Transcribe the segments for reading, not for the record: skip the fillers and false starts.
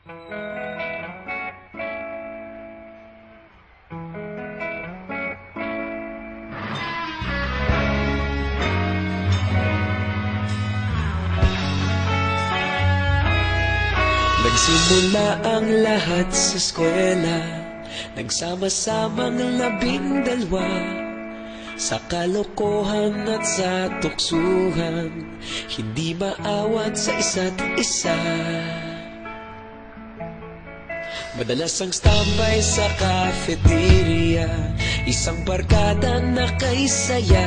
Nagsimula ang lahat sa eskwela, nagsama-samang 12 sa kalokohan at sa tuksuhan, hindi maawat sa isa't isa. Madalas ang standby sa cafeteria, isang barkada na kay saya.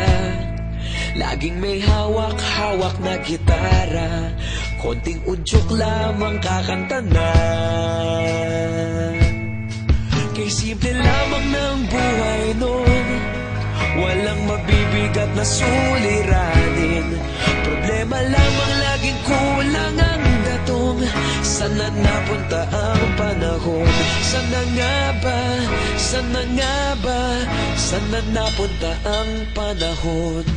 Laging may hawak-hawak na gitara, konting udyok lamang kakanta na. Kay simple lamang ng buhay noon, walang mabibigat na suliranin. Problema lamang laging kulang ang datong. Sana napunta ang panahon? Sana nga ba? Sana nga ba? Sana napunta ang panahon?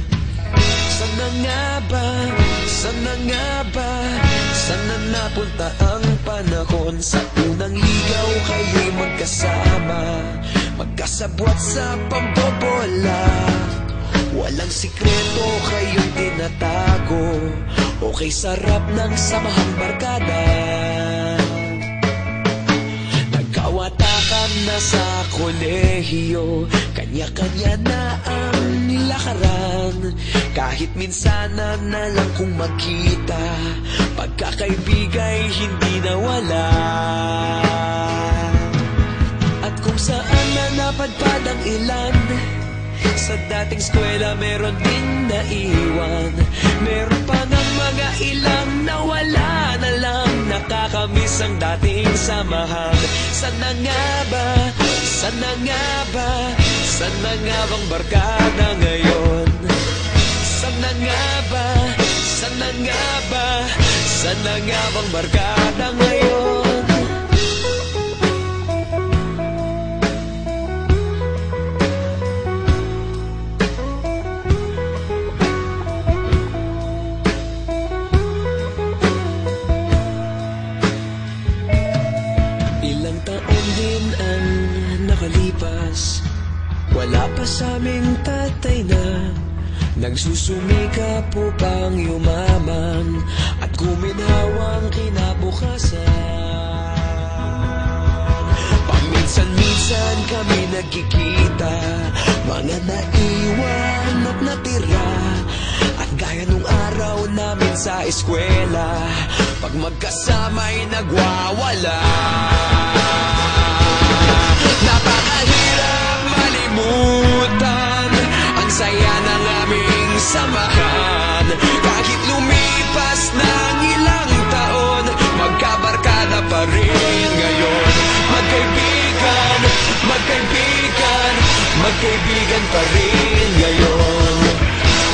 Sana nga ba? Sana nga ba? Sana napunta ang panahon? Sa unang ligaw kayo'y magkasama, magkasabwat sa pambobola. Walang sikreto kayong tinatago, okay sarap ng samahang barkada. Nagkawatakan na sa kolehiyo, kanya-kanya na ang nilakaran. Kahit minsan na lang kung magkita, pagkakaibigay hindi nawala. At kung saan na napadpad ang ilan, sa dating eskwela meron ding naiwan. Meron pa ng mga ilang nawala na lang, nakakamiss ang dating samahan. Sana nga ba? Sana nga ba? Sana nga bang barkada ngayon? Sana nga ba? Sana nga ba? Sana nga bang barkada ngayon? Ilang taon din ang nakalipas, wala pa sa aming tatay na nagsusumikap upang yumaman at guminhawang kinabukasan. Paminsan-minsan kami nagkikita, mga naiwan at natira. At gaya nung araw namin sa eskwela, pag magkasama'y nagwawala. Napakahirap malimutan ang saya ng aming samahan. Kahit lumipas ng ilang taon, magkabarkada pa rin ngayon. Magkaibigan, magkaibigan, magkaibigan pa rin ngayon.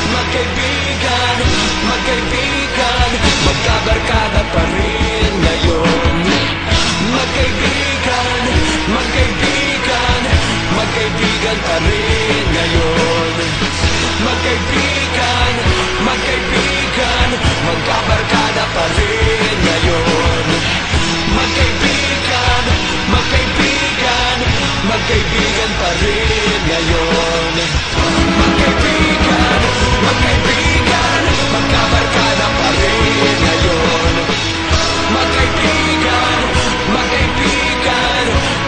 Magkaibigan, magkaibigan, magkabarkada pa rin ngayon. Magkaibigan, magkaibigan, magkaibigan pa rin ngayon. Magkaibigan, magkaibigan, magkabarkada pa rin ngayon. Magkaibigan, magkaibigan, magkaibigan pa rin ngayon. Magkaibigan, magkaibigan, magkabarkada pa rin ngayon. Magkaibigan, magkaibigan,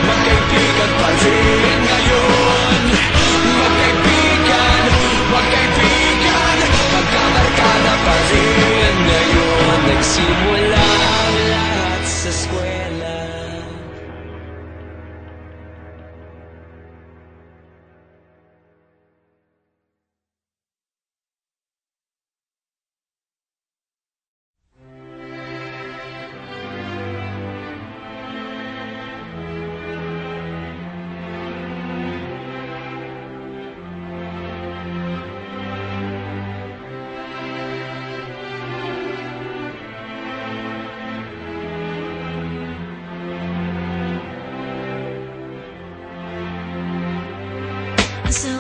magkaibigan pa rin ngayon. Magkaibigan, magkaibigan, magkabarkada pa rin ngayon. Nagsimula ang lahat sa eskwela. So